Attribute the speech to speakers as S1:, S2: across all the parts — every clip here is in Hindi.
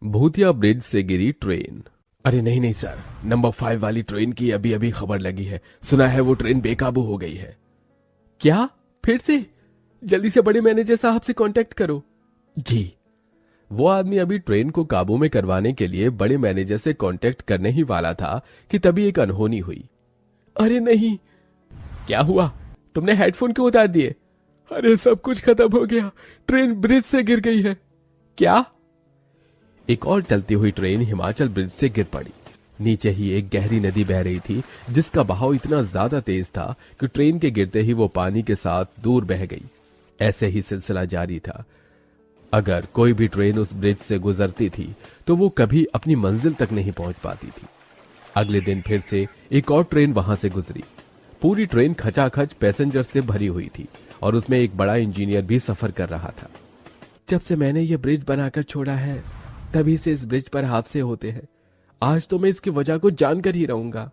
S1: भूतिया ब्रिज से गिरी ट्रेन। अरे नहीं नहीं सर, नंबर 5 वाली ट्रेन की अभी अभी खबर लगी है। सुना है वो ट्रेन बेकाबू हो गई है। क्या? फिर से? जल्दी से बड़े मैनेजर साहब से कांटेक्ट करो। जी। वो आदमी अभी ट्रेन को काबू में करवाने के लिए बड़े मैनेजर से कांटेक्ट करने ही वाला था कि तभी एक अनहोनी हुई। अरे नहीं। क्या हुआ? तुमने हेडफोन क्यों उतार दिए? अरे सब कुछ खत्म हो गया, ट्रेन ब्रिज से गिर गई है। क्या? एक और चलती हुई ट्रेन हिमाचल ब्रिज से गिर पड़ी। नीचे ही एक गहरी नदी बह रही थी जिसका बहाव इतना ज्यादा तेज था कि ट्रेन के गिरते ही वो पानी के साथ दूर बह गई। ऐसे ही सिलसिला जारी था। अगर कोई भी ट्रेन उस ब्रिज से गुजरती थी तो वो कभी अपनी मंजिल तक नहीं पहुंच पाती थी। अगले दिन फिर से एक और ट्रेन वहां से गुजरी। पूरी ट्रेन खचाखच पैसेंजर से भरी हुई थी और उसमें एक बड़ा इंजीनियर भी सफर कर रहा था। जब से मैंने ये ब्रिज बनाकर छोड़ा है तभी से इस ब्रिज पर हादसे होते हैं। आज तो मैं इसकी वजह को जानकर ही रहूंगा।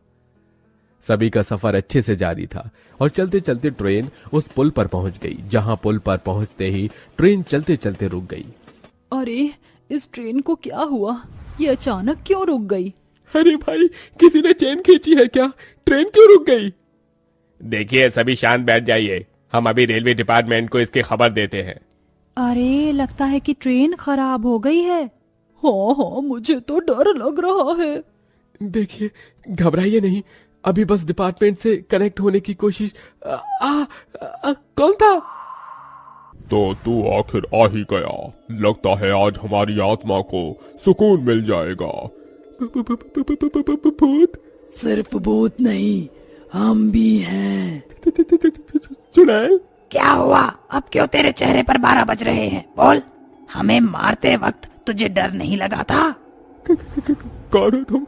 S1: सभी का सफर अच्छे से जारी था और चलते चलते ट्रेन उस पुल पर पहुंच गई, जहां पुल पर पहुंचते ही ट्रेन चलते चलते रुक गई।
S2: अरे इस ट्रेन को क्या हुआ? ये अचानक क्यों रुक गई?
S1: अरे भाई, किसी ने चेन खींची है क्या? ट्रेन क्यों रुक गई? देखिए सभी शांत बैठ जाइए, हम अभी रेलवे डिपार्टमेंट को इसकी खबर देते हैं।
S2: अरे लगता है कि ट्रेन खराब हो गई है। हाँ हाँ, मुझे तो डर लग रहा है।
S1: देखिए घबराइए नहीं, अभी बस डिपार्टमेंट से कनेक्ट होने की कोशिश। कौन था?
S3: तो तू आखिर आ ही गया। लगता है आज हमारी आत्मा को सुकून मिल जाएगा।
S1: भूत?
S4: सिर्फ भूत नहीं, हम भी हैं।
S1: चुड़ैल?
S4: क्या हुआ? अब क्यों तेरे चेहरे पर 12 बज रहे हैं? बोल, हमें मारते वक्त तुझे डर नहीं लगा था?
S1: कौन हो तुम?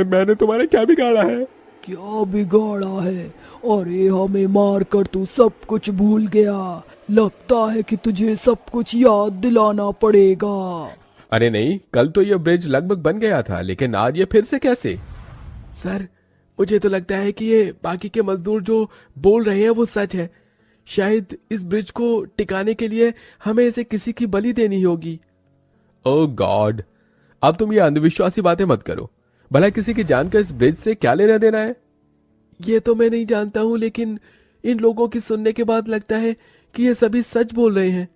S1: मैंने तुम्हारा क्या बिगाड़ा है?
S4: क्या बिगाड़ा है? अरे हमें मार कर तू सब कुछ भूल गया। लगता है कि तुझे सब कुछ याद दिलाना पड़ेगा।
S1: अरे नहीं, कल तो यह ब्रिज लगभग बन गया था, लेकिन आज ये फिर से कैसे? सर, मुझे तो लगता है कि ये बाकी के मजदूर जो बोल रहे हैं वो सच है। शायद इस ब्रिज को टिकाने के लिए हमें इसे किसी की बलि देनी होगी। ओह गॉड, अब तुम ये अंधविश्वासी बातें मत करो। भला किसी की जान का इस ब्रिज से क्या लेना देना है? ये तो मैं नहीं जानता हूं, लेकिन इन लोगों की सुनने के बाद लगता है कि ये सभी सच बोल रहे हैं।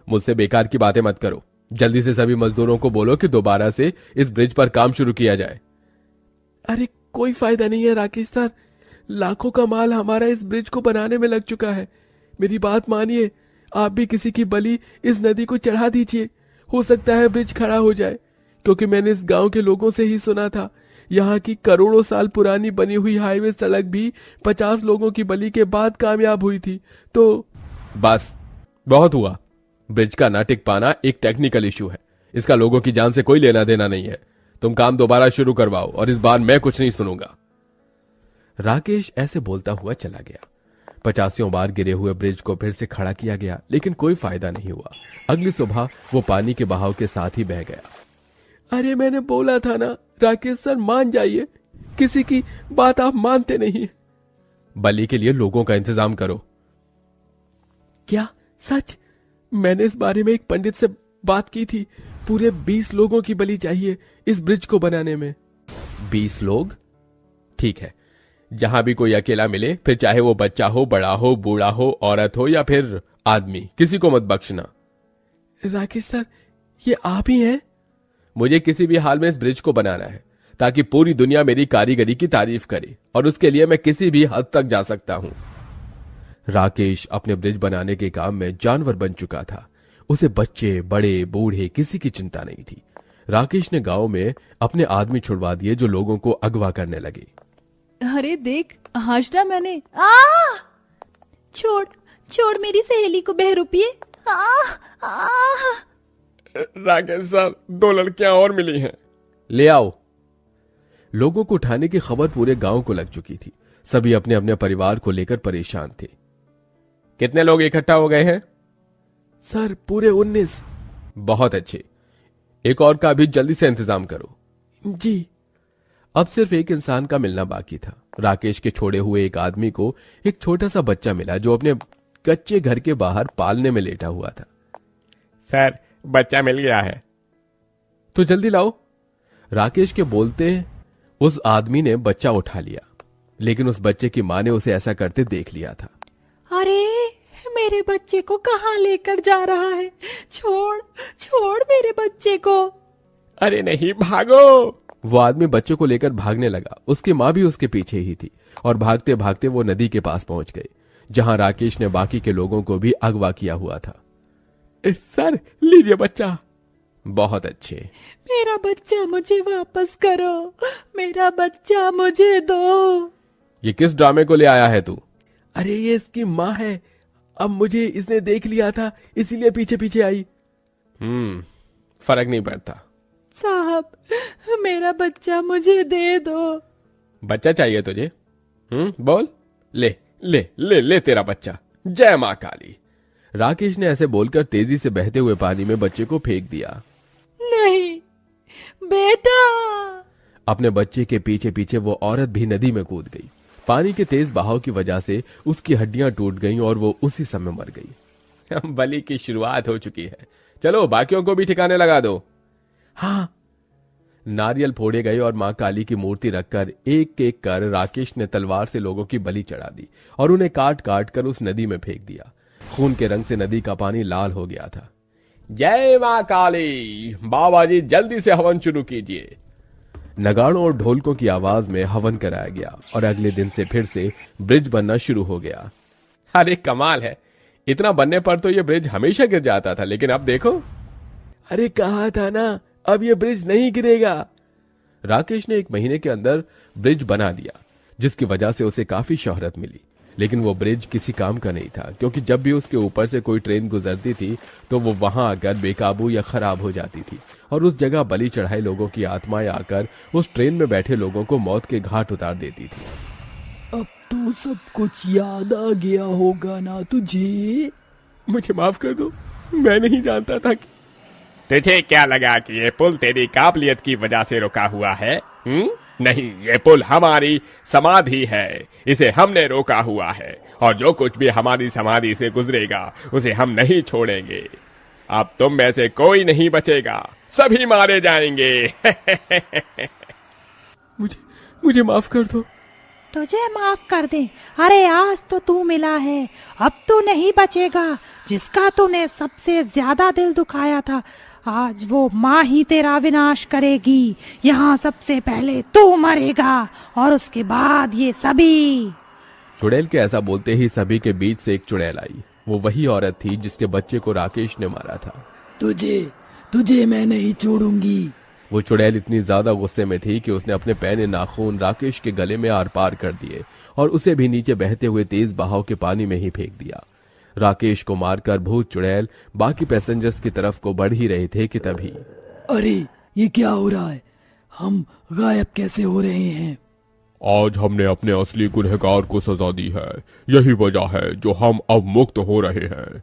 S1: मुझसे बेकार की बातें मत करो। जल्दी से सभी मजदूरों को बोलो कि दोबारा से इस ब्रिज पर काम शुरू किया जाए। अरे कोई फायदा नहीं है राकेश सर, लाखों का माल हमारा इस ब्रिज को बनाने में लग चुका है। मेरी बात मानिए, आप भी किसी की बलि इस नदी को चढ़ा दीजिए। हो सकता है ब्रिज खड़ा हो जाए, क्योंकि मैंने इस गांव के लोगों से ही सुना था यहाँ की करोड़ों साल पुरानी बनी हुई हाईवे सड़क भी 50 लोगों की बलि के बाद कामयाब हुई थी। तो बस बहुत हुआ। ब्रिज का ना टिक पाना एक टेक्निकल इशू है, इसका लोगों की जान से कोई लेना देना नहीं है। तुम काम दोबारा शुरू करवाओ और इस बार मैं कुछ नहीं सुनूंगा। राकेश ऐसे बोलता हुआ चला गया। 50 बार गिरे हुए ब्रिज को फिर से खड़ा किया गया, लेकिन कोई फायदा नहीं हुआ। अगली सुबह वो पानी के बहाव के साथ ही बह गया। अरे मैंने बोला था ना राकेश सर, मान जाइए, किसी की बात आप मानते नहीं। बलि के लिए लोगों का इंतजाम करो। क्या सच? मैंने इस बारे में एक पंडित से बात की थी। पूरे 20 लोगों की बलि चाहिए इस ब्रिज को बनाने में। 20 लोग? ठीक है, जहां भी कोई अकेला मिले, फिर चाहे वो बच्चा हो, बड़ा हो, बूढ़ा हो, औरत हो या फिर आदमी, किसी को मत बख्शना। राकेश सर, ये आप ही हैं? मुझे किसी भी हाल में इस ब्रिज को बनाना है ताकि पूरी दुनिया मेरी कारीगरी की तारीफ करे, और उसके लिए मैं किसी भी हद तक जा सकता हूं। राकेश अपने ब्रिज बनाने के काम में जानवर बन चुका था। उसे बच्चे, बड़े, बूढ़े किसी की चिंता नहीं थी। राकेश ने गांव में अपने आदमी छुड़वा दिए जो लोगों को अगवा करने लगे।
S2: अरे देख, आज ना मैंने छोड़ छोड़ मेरी सहेली को बहरूपिए।
S1: राकेश सर, 2 लड़कियां और मिली हैं। ले आओ। लोगों को उठाने की खबर पूरे गांव को लग चुकी थी। सभी अपने अपने परिवार को लेकर परेशान थे। कितने लोग इकट्ठा हो गए हैं? सर पूरे 19। बहुत अच्छे, एक और का भी जल्दी से इंतजाम करो। जी। अब सिर्फ एक इंसान का मिलना बाकी था। राकेश के छोड़े हुए एक आदमी को एक छोटा सा बच्चा मिला जो अपने कच्चे घर के बाहर पालने में लेटा हुआ था। सर, बच्चा मिल गया है। तो जल्दी लाओ। राकेश के बोलते उस आदमी ने बच्चा उठा लिया, लेकिन उस बच्चे की मां ने उसे ऐसा करते देख लिया था।
S2: अरे मेरे बच्चे को कहाँ लेकर जा रहा है? छोड़ छोड़ मेरे बच्चे को।
S1: अरे नहीं, भागो। वो आदमी बच्चे को लेकर भागने लगा। उसकी मां भी उसके पीछे ही थी और भागते भागते वो नदी के पास पहुंच गए, जहां राकेश ने बाकी के लोगों को भी अगवा किया हुआ था। सर, लीजिए बच्चा। बहुत अच्छे।
S2: मेरा बच्चा मुझे वापस करो, मेरा बच्चा मुझे दो।
S1: ये किस ड्रामे को ले आया है तू? अरे ये इसकी माँ है, अब मुझे इसने देख लिया था इसीलिए पीछे पीछे आई। फर्क नहीं पड़ता।
S2: साहब, मेरा बच्चा मुझे दे दो।
S1: बच्चा चाहिए तुझे? बोल। ले ले ले ले तेरा बच्चा। जय माँ काली। राकेश ने ऐसे बोलकर तेजी से बहते हुए पानी में बच्चे को फेंक दिया।
S2: नहीं बेटा।
S1: अपने बच्चे के पीछे पीछे वो औरत भी नदी में कूद गई। पानी के तेज बहाव की वजह से उसकी हड्डियां टूट गईं और वो उसी समय मर गई। बलि की शुरुआत हो चुकी है, चलो बाकियों को भी ठिकाने लगा दो। हाँ। नारियल फोड़े गए और मां काली की मूर्ति रखकर एक एक कर राकेश ने तलवार से लोगों की बलि चढ़ा दी और उन्हें काट काट कर उस नदी में फेंक दिया। खून के रंग से नदी का पानी लाल हो गया था। जय मां काली। बाबा जी जल्दी से हवन शुरू कीजिए। नगाड़ों और ढोलकों की आवाज में हवन कराया गया और अगले दिन से फिर से ब्रिज बनना शुरू हो गया। अरे कमाल है, इतना बनने पर तो ये ब्रिज हमेशा गिर जाता था, लेकिन अब देखो। अरे कहा था ना, अब ये ब्रिज नहीं गिरेगा। राकेश ने 1 महीने के अंदर ब्रिज बना दिया, जिसकी वजह से उसे काफी शोहरत मिली। लेकिन वो ब्रिज किसी काम का नहीं था, क्योंकि जब भी उसके ऊपर से कोई ट्रेन गुजरती थी तो वो वहां आकर बेकाबू या खराब हो जाती थी और उस जगह बलि चढ़ाए लोगों की आत्माएं आकर उस ट्रेन में बैठे लोगों को मौत के घाट उतार देती थी।
S4: अब तो सब कुछ याद आ गया होगा ना तुझे?
S1: मुझे माफ कर दो, मैं नहीं जानता था कि
S3: तुझे क्या लगा कि ये पुल तेरी काबिलियत की वजह से रुका हुआ है? नहीं, ये पुल हमारी समाधि है, इसे हमने रोका हुआ है और जो कुछ भी हमारी समाधि से गुजरेगा उसे हम नहीं छोड़ेंगे। अब तुम में से कोई नहीं बचेगा, सभी मारे जाएंगे।
S1: मुझे माफ कर दो।
S2: तुझे माफ कर दे? अरे आज तो तू मिला है, अब तू नहीं बचेगा। जिसका तूने सबसे ज्यादा दिल दुखाया था, आज वो माँ ही तेरा विनाश करेगी। यहाँ सबसे पहले तू मरेगा और उसके बाद ये सभी।
S1: चुड़ैल के ऐसा बोलते ही सभी के बीच से एक चुड़ैल आई। वो वही औरत थी जिसके बच्चे को राकेश ने मारा था।
S4: तुझे मैं नहीं छोड़ूंगी।
S1: वो चुड़ैल इतनी ज्यादा गुस्से में थी कि उसने अपने पैने नाखून राकेश के गले में आर पार कर दिए और उसे भी नीचे बहते हुए तेज बहाव के पानी में ही फेंक दिया। राकेश को मारकर भूत चुड़ैल बाकी पैसेंजर्स की तरफ को बढ़ ही रहे थे कि तभी
S4: अरे ये क्या हो रहा है? हम गायब कैसे हो रहे हैं?
S3: आज हमने अपने असली गुनहगार को सजा दी है, यही वजह है जो हम अब मुक्त हो रहे हैं।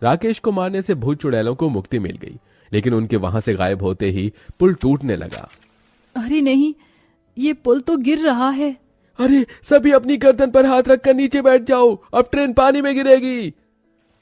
S1: राकेश को मारने से भूत चुड़ैलों को मुक्ति मिल गई, लेकिन उनके वहां से गायब होते ही पुल टूटने लगा।
S2: अरे नहीं, ये पुल तो गिर रहा है।
S1: अरे सभी अपनी गर्दन पर हाथ रखकर नीचे बैठ जाओ, अब ट्रेन पानी में गिरेगी।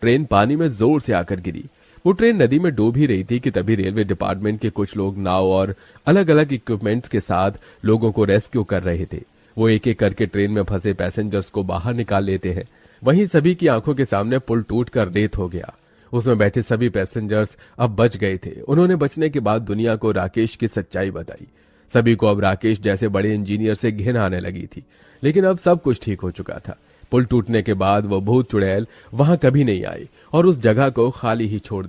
S1: ट्रेन पानी में जोर से आकर गिरी। वो ट्रेन नदी में डूब ही रही थी कि तभी रेलवे डिपार्टमेंट के कुछ लोग नाव और अलग अलग इक्विपमेंट्स के साथ लोगों को रेस्क्यू कर रहे थे। वो एक एक करके ट्रेन में फंसे पैसेंजर्स को बाहर निकाल लेते हैं। वहीं सभी की आंखों के सामने पुल टूटकर रेत हो गया। उसमें बैठे सभी पैसेंजर्स अब बच गए थे। उन्होंने बचने के बाद दुनिया को राकेश की सच्चाई बताई। सभी को अब राकेश जैसे बड़े इंजीनियर से घिन आने लगी थी, लेकिन अब सब कुछ ठीक हो चुका था। पुल टूटने के बाद वो भूत चुड़ैल वहां कभी नहीं आई और उस जगह को खाली ही छोड़